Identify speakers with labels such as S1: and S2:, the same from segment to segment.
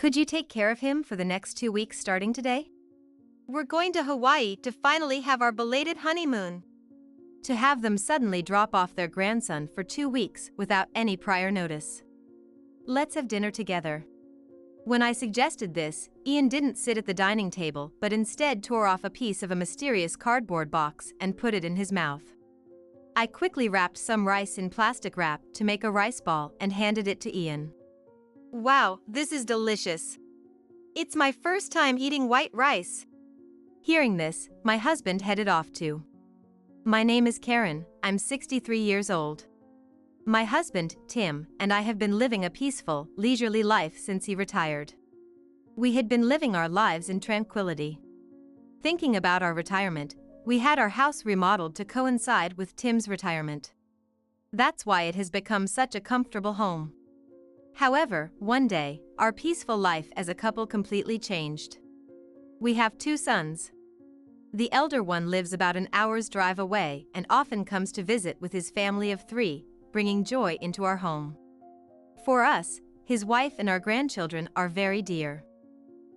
S1: Could you take care of him for the next 2 weeks starting today? We're going to Hawaii to finally have our belated honeymoon. To have them suddenly drop off their grandson for 2 weeks without any prior notice. Let's have dinner together. When I suggested this, Ian didn't sit at the dining table but instead tore off a piece of a mysterious cardboard box and put it in his mouth. I quickly wrapped some rice in plastic wrap to make a rice ball and handed it to Ian. Wow, this is delicious. It's my first time eating white rice. Hearing this, my husband headed off too. My name is Karen, I'm 63 years old. My husband, Tim, and I have been living a peaceful, leisurely life since he retired. We had been living our lives in tranquility. Thinking about our retirement, we had our house remodeled to coincide with Tim's retirement. That's why it has become such a comfortable home. However, one day, our peaceful life as a couple completely changed. We have 2 sons. The elder one lives about an hour's drive away and often comes to visit with his family of 3, bringing joy into our home. For us, his wife and our grandchildren are very dear.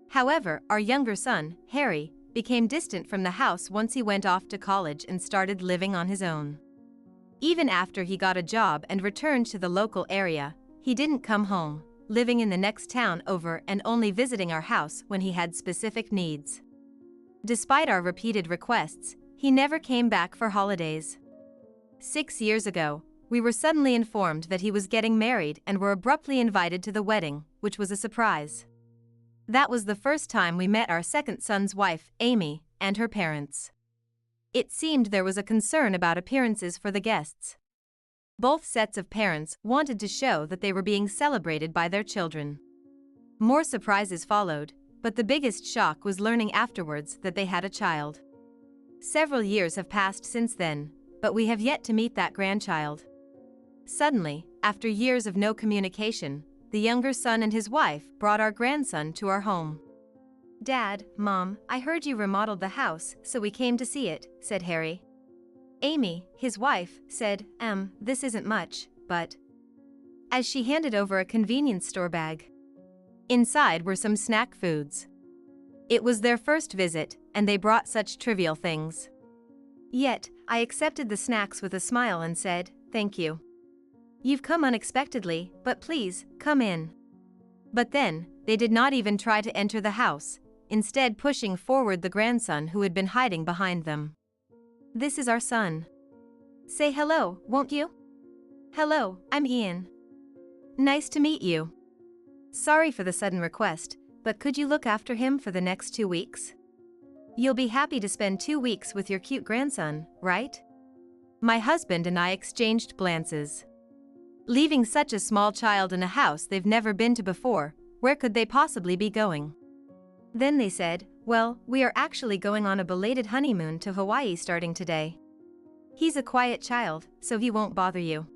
S1: However, our younger son, Harry, became distant from the house once he went off to college and started living on his own. Even after he got a job and returned to the local area, he didn't come home, living in the next town over and only visiting our house when he had specific needs. Despite our repeated requests, he never came back for holidays. 6 years ago, we were suddenly informed that he was getting married and were abruptly invited to the wedding, which was a surprise. That was the first time we met our second son's wife, Amy, and her parents. It seemed there was a concern about appearances for the guests. Both sets of parents wanted to show that they were being celebrated by their children. More surprises followed, but the biggest shock was learning afterwards that they had a child. Several years have passed since then, but we have yet to meet that grandchild. Suddenly, after years of no communication, the younger son and his wife brought our grandson to our home. "Dad, Mom, I heard you remodeled the house, so we came to see it," said Harry. Amy, his wife, said, this isn't much, but..." as she handed over a convenience store bag. Inside were some snack foods. It was their first visit, and they brought such trivial things. Yet, I accepted the snacks with a smile and said, "Thank you. You've come unexpectedly, but please, come in." But then, they did not even try to enter the house, instead pushing forward the grandson who had been hiding behind them. "This is our son. Say hello, won't you?" "Hello, I'm Ian. Nice to meet you. Sorry for the sudden request, but could you look after him for the next 2 weeks? You'll be happy to spend 2 weeks with your cute grandson, right?" My husband and I exchanged glances. Leaving such a small child in a house they've never been to before, where could they possibly be going? Then they said, "Well, we are actually going on a belated honeymoon to Hawaii starting today. He's a quiet child, so he won't bother you.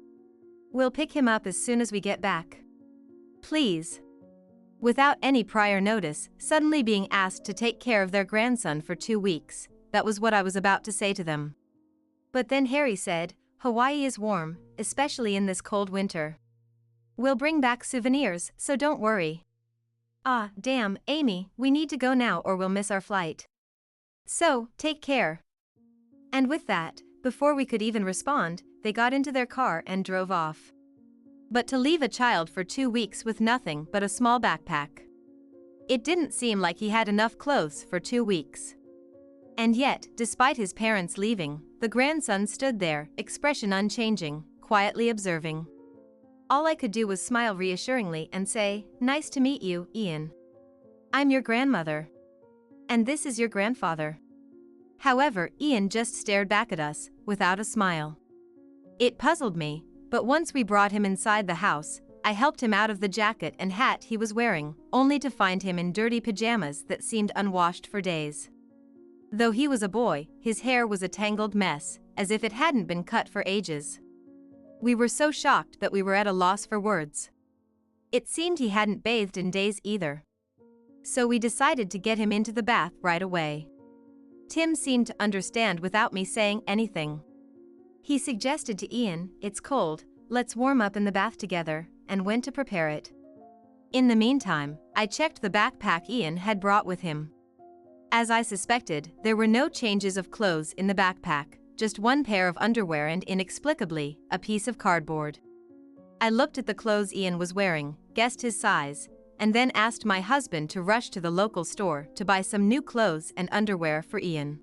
S1: We'll pick him up as soon as we get back. Please." Without any prior notice, suddenly being asked to take care of their grandson for 2 weeks, that was what I was about to say to them. But then Harry said, "Hawaii is warm, especially in this cold winter. We'll bring back souvenirs, so don't worry." "Ah, damn, Amy, we need to go now or we'll miss our flight. So, take care." And with that, before we could even respond, they got into their car and drove off. But to leave a child for 2 weeks with nothing but a small backpack. It didn't seem like he had enough clothes for 2 weeks. And yet, despite his parents leaving, the grandson stood there, expression unchanging, quietly observing. All I could do was smile reassuringly and say, "Nice to meet you, Ian. I'm your grandmother. And this is your grandfather." However, Ian just stared back at us, without a smile. It puzzled me, but once we brought him inside the house, I helped him out of the jacket and hat he was wearing, only to find him in dirty pajamas that seemed unwashed for days. Though he was a boy, his hair was a tangled mess, as if it hadn't been cut for ages. We were so shocked that we were at a loss for words. It seemed he hadn't bathed in days either. So we decided to get him into the bath right away. Tim seemed to understand without me saying anything. He suggested to Ian, "It's cold, let's warm up in the bath together," and went to prepare it. In the meantime, I checked the backpack Ian had brought with him. As I suspected, there were no changes of clothes in the backpack, just one pair of underwear and inexplicably, a piece of cardboard. I looked at the clothes Ian was wearing, guessed his size, and then asked my husband to rush to the local store to buy some new clothes and underwear for Ian.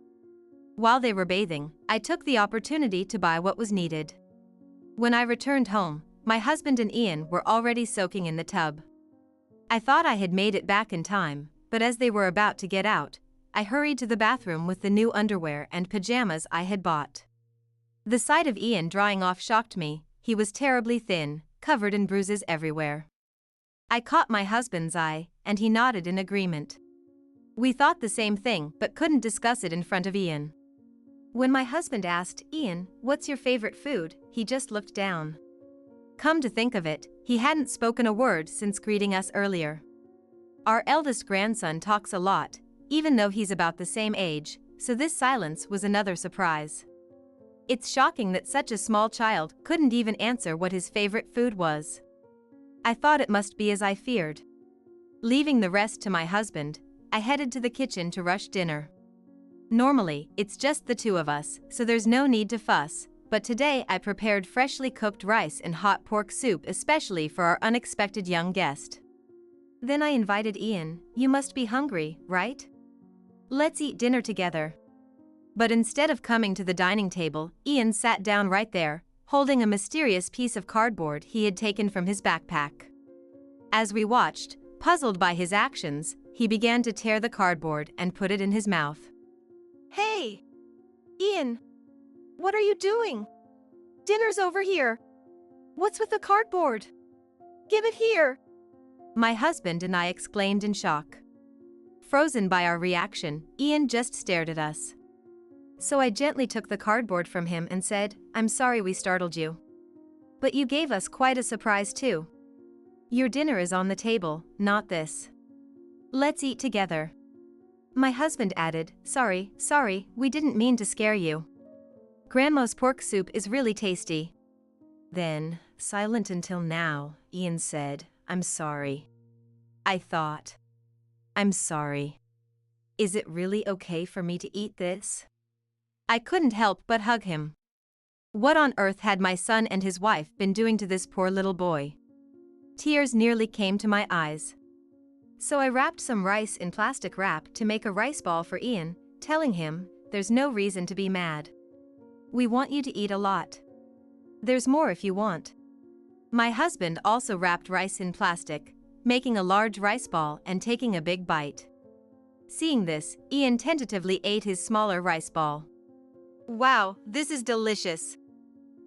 S1: While they were bathing, I took the opportunity to buy what was needed. When I returned home, my husband and Ian were already soaking in the tub. I thought I had made it back in time, but as they were about to get out, I hurried to the bathroom with the new underwear and pajamas I had bought. The sight of Ian drying off shocked me. He was terribly thin, covered in bruises everywhere. I caught my husband's eye, and he nodded in agreement. We thought the same thing but couldn't discuss it in front of Ian. When my husband asked, "Ian, what's your favorite food?" he just looked down. Come to think of it, he hadn't spoken a word since greeting us earlier. Our eldest grandson talks a lot, even though he's about the same age, so this silence was another surprise. It's shocking that such a small child couldn't even answer what his favorite food was. I thought it must be as I feared. Leaving the rest to my husband, I headed to the kitchen to rush dinner. Normally, it's just the two of us, so there's no need to fuss, but today I prepared freshly cooked rice and hot pork soup especially for our unexpected young guest. Then I invited Ian. "You must be hungry, right? Let's eat dinner together." But instead of coming to the dining table, Ian sat down right there, holding a mysterious piece of cardboard he had taken from his backpack. As we watched, puzzled by his actions, he began to tear the cardboard and put it in his mouth. "Hey! Ian! What are you doing? Dinner's over here. What's with the cardboard? Give it here!" My husband and I exclaimed in shock. Frozen by our reaction, Ian just stared at us. So I gently took the cardboard from him and said, "I'm sorry we startled you. But you gave us quite a surprise too. Your dinner is on the table, not this. Let's eat together." My husband added, Sorry, we didn't mean to scare you. Grandma's pork soup is really tasty." Then, silent until now, Ian said, "I'm sorry." I thought, "I'm sorry. Is it really okay for me to eat this?" I couldn't help but hug him. What on earth had my son and his wife been doing to this poor little boy? Tears nearly came to my eyes. So I wrapped some rice in plastic wrap to make a rice ball for Ian, telling him, "There's no reason to be mad. We want you to eat a lot. There's more if you want." My husband also wrapped rice in plastic, making a large rice ball and taking a big bite. Seeing this, Ian tentatively ate his smaller rice ball. "Wow, this is delicious.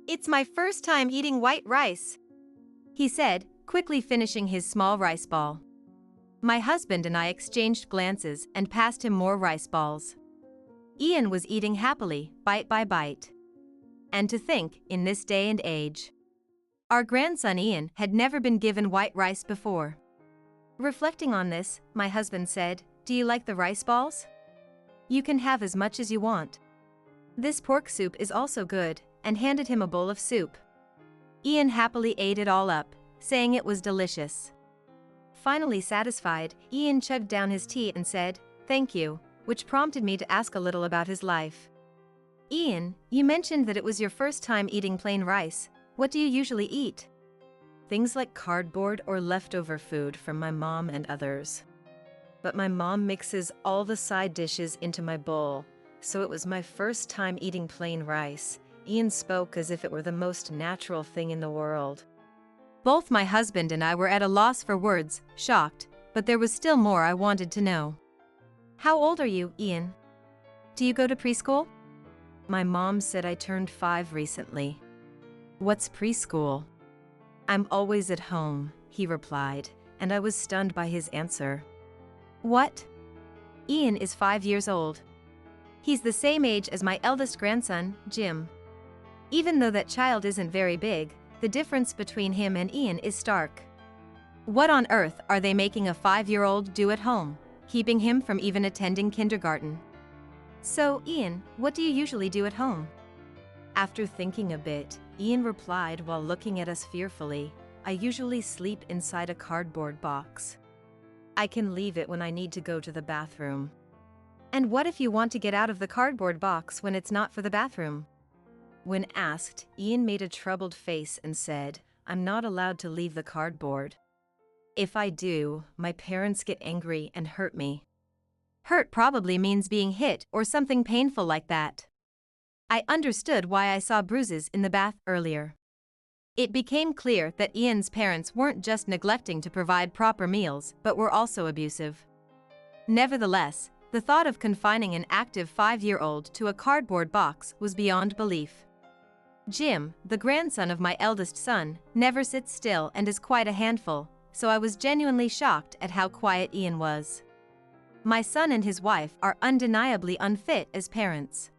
S1: It's my first time eating white rice," he said, quickly finishing his small rice ball. My husband and I exchanged glances and passed him more rice balls. Ian was eating happily, bite by bite. And to think, in this day and age, our grandson Ian had never been given white rice before. Reflecting on this, my husband said, "Do you like the rice balls? You can have as much as you want. This pork soup is also good," and handed him a bowl of soup. Ian happily ate it all up, saying it was delicious. Finally satisfied, Ian chugged down his tea and said, "Thank you," which prompted me to ask a little about his life. "Ian, you mentioned that it was your first time eating plain rice. What do you usually eat?" "Things like cardboard or leftover food from my mom and others. But my mom mixes all the side dishes into my bowl, so it was my first time eating plain rice." Ian spoke as if it were the most natural thing in the world. Both my husband and I were at a loss for words, shocked, but there was still more I wanted to know. "How old are you, Ian? Do you go to preschool?" "My mom said I turned 5 recently." "What's preschool?" "I'm always at home," he replied, and I was stunned by his answer. "What?" Ian is 5 years old. He's the same age as my eldest grandson, Jim. Even though that child isn't very big, the difference between him and Ian is stark. What on earth are they making a 5-year-old do at home, keeping him from even attending kindergarten? "So, Ian, what do you usually do at home?" After thinking a bit, Ian replied while looking at us fearfully, I usually sleep inside a cardboard box. I can leave it when I need to go to the bathroom. And what if you want to get out of the cardboard box when it's not for the bathroom? When asked, Ian made a troubled face and said, I'm not allowed to leave the cardboard. If I do, my parents get angry and hurt me. Hurt probably means being hit or something painful like that. I understood why I saw bruises in the bath earlier. It became clear that Ian's parents weren't just neglecting to provide proper meals, but were also abusive. Nevertheless, the thought of confining an active 5-year-old to a cardboard box was beyond belief. Jim, the grandson of my eldest son, never sits still and is quite a handful, so I was genuinely shocked at how quiet Ian was. My son and his wife are undeniably unfit as parents.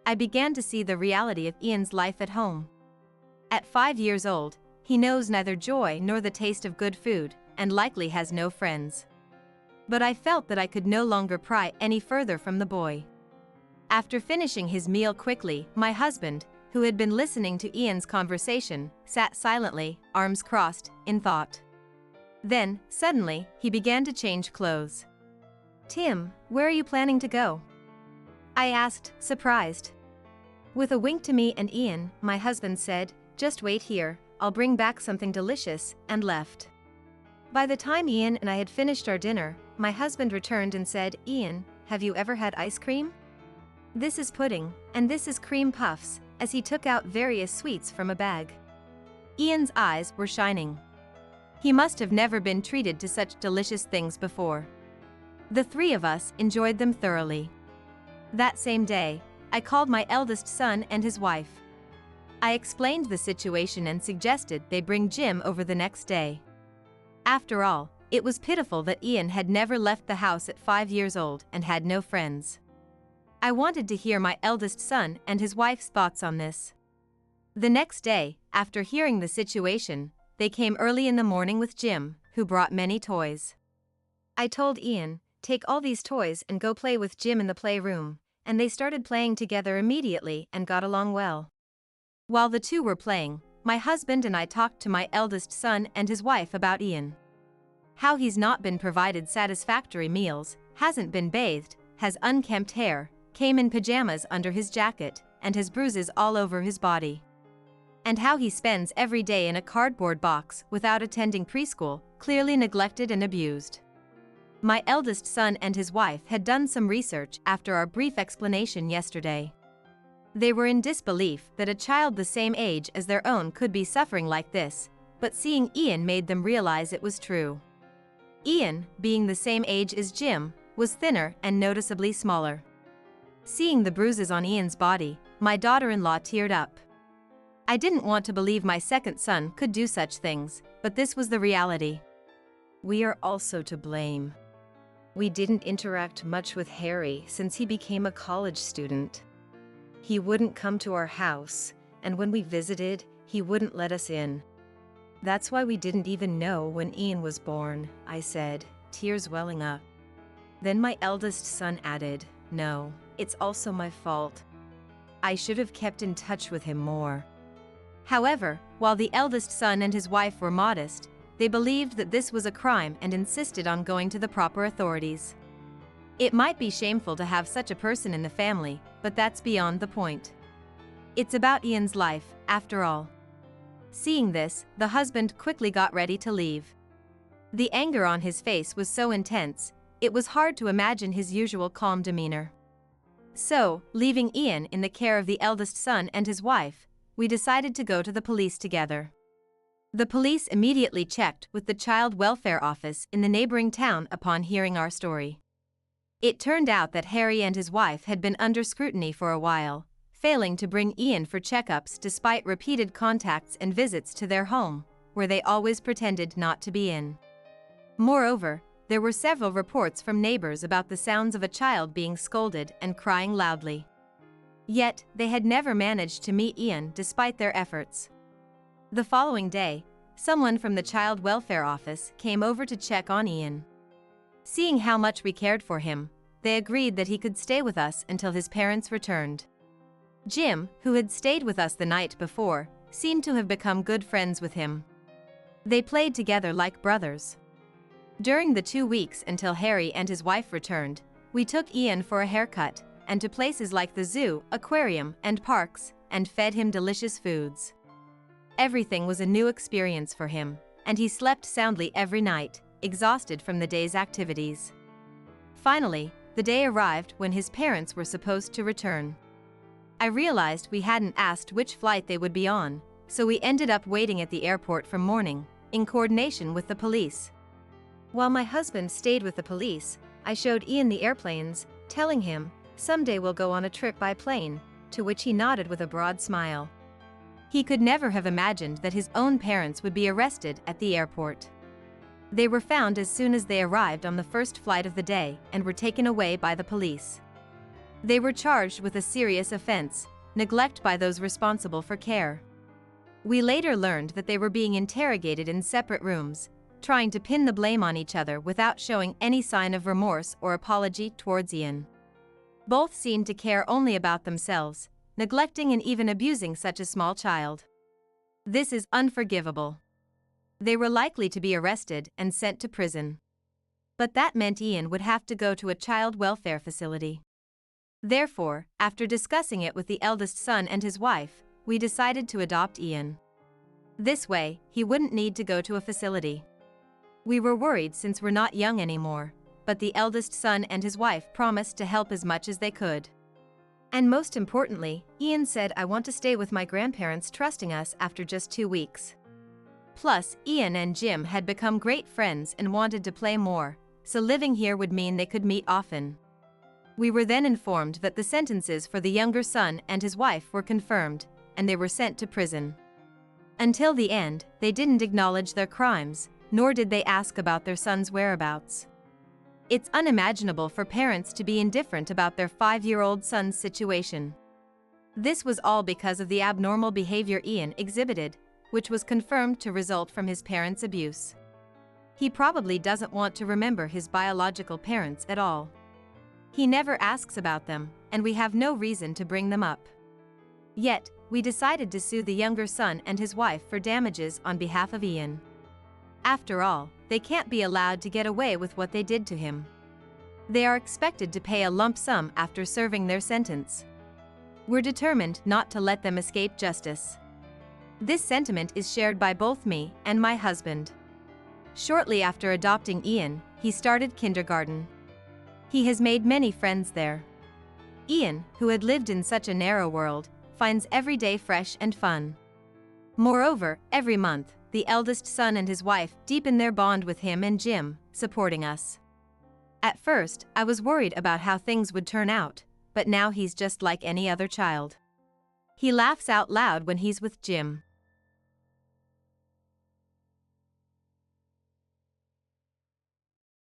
S1: I began to see the reality of Ian's life at home. At 5 years old, he knows neither joy nor the taste of good food, and likely has no friends. But I felt that I could no longer pry any further from the boy. After finishing his meal quickly, my husband, who had been listening to Ian's conversation, sat silently, arms crossed, in thought. Then, suddenly, he began to change clothes. Tim, where are you planning to go? I asked, surprised. With a wink to me and Ian, my husband said, just wait here, I'll bring back something delicious, and left. By the time Ian and I had finished our dinner, my husband returned and said, Ian, have you ever had ice cream? This is pudding, and this is cream puffs, as he took out various sweets from a bag. Ian's eyes were shining. He must have never been treated to such delicious things before. The three of us enjoyed them thoroughly. That same day, I called my eldest son and his wife. I explained the situation and suggested they bring Jim over the next day. After all, it was pitiful that Ian had never left the house at 5 years old and had no friends. I wanted to hear my eldest son and his wife's thoughts on this. The next day, after hearing the situation, they came early in the morning with Jim, who brought many toys. I told Ian, take all these toys and go play with Jim in the playroom, and they started playing together immediately and got along well. While the two were playing, my husband and I talked to my eldest son and his wife about Ian. How he's not been provided satisfactory meals, hasn't been bathed, has unkempt hair, came in pajamas under his jacket, and has bruises all over his body. And how he spends every day in a cardboard box without attending preschool, clearly neglected and abused. My eldest son and his wife had done some research after our brief explanation yesterday. They were in disbelief that a child the same age as their own could be suffering like this, but seeing Ian made them realize it was true. Ian, being the same age as Jim, was thinner and noticeably smaller. Seeing the bruises on Ian's body, my daughter-in-law teared up. I didn't want to believe my second son could do such things, but this was the reality. We are also to blame. We didn't interact much with Harry since he became a college student. He wouldn't come to our house, and when we visited, he wouldn't let us in. That's why we didn't even know when Ian was born, I said, tears welling up. Then my eldest son added, no, it's also my fault. I should have kept in touch with him more. However, while the eldest son and his wife were modest, they believed that this was a crime and insisted on going to the proper authorities. It might be shameful to have such a person in the family, but that's beyond the point. It's about Ian's life, after all. Seeing this, the husband quickly got ready to leave. The anger on his face was so intense, it was hard to imagine his usual calm demeanor. So, leaving Ian in the care of the eldest son and his wife, we decided to go to the police together. The police immediately checked with the child welfare office in the neighboring town upon hearing our story. It turned out that Harry and his wife had been under scrutiny for a while, failing to bring Ian for checkups despite repeated contacts and visits to their home, where they always pretended not to be in. Moreover, there were several reports from neighbors about the sounds of a child being scolded and crying loudly. Yet, they had never managed to meet Ian despite their efforts. The following day, someone from the child welfare office came over to check on Ian. Seeing how much we cared for him, they agreed that he could stay with us until his parents returned. Jim, who had stayed with us the night before, seemed to have become good friends with him. They played together like brothers. During the 2 weeks until Harry and his wife returned, we took Ian for a haircut, and to places like the zoo, aquarium, and parks, and fed him delicious foods. Everything was a new experience for him, and he slept soundly every night, exhausted from the day's activities. Finally, the day arrived when his parents were supposed to return. I realized we hadn't asked which flight they would be on, so we ended up waiting at the airport from morning, in coordination with the police. While my husband stayed with the police, I showed Ian the airplanes, telling him, "Someday we'll go on a trip by plane," to which he nodded with a broad smile. He could never have imagined that his own parents would be arrested at the airport. They were found as soon as they arrived on the first flight of the day and were taken away by the police. They were charged with a serious offense, neglect by those responsible for care. We later learned that they were being interrogated in separate rooms, trying to pin the blame on each other without showing any sign of remorse or apology towards Ian. Both seemed to care only about themselves, neglecting and even abusing such a small child. This is unforgivable. They were likely to be arrested and sent to prison. But that meant Ian would have to go to a child welfare facility. Therefore, after discussing it with the eldest son and his wife, we decided to adopt Ian. This way, he wouldn't need to go to a facility. We were worried since we're not young anymore, but the eldest son and his wife promised to help as much as they could. And most importantly, Ian said, "I want to stay with my grandparents," trusting us after just 2 weeks. Plus, Ian and Jim had become great friends and wanted to play more, so living here would mean they could meet often. We were then informed that the sentences for the younger son and his wife were confirmed, and they were sent to prison. Until the end, they didn't acknowledge their crimes, nor did they ask about their son's whereabouts. It's unimaginable for parents to be indifferent about their 5-year-old son's situation. This was all because of the abnormal behavior Ian exhibited, which was confirmed to result from his parents' abuse. He probably doesn't want to remember his biological parents at all. He never asks about them, and we have no reason to bring them up. Yet, we decided to sue the younger son and his wife for damages on behalf of Ian. After all, they can't be allowed to get away with what they did to him. They are expected to pay a lump sum after serving their sentence. We're determined not to let them escape justice. This sentiment is shared by both me and my husband. Shortly after adopting Ian, he started kindergarten. He has made many friends there. Ian, who had lived in such a narrow world, finds every day fresh and fun. Moreover, every month, the eldest son and his wife deepen their bond with him and Jim, supporting us. At first, I was worried about how things would turn out, but now he's just like any other child. He laughs out loud when he's with Jim.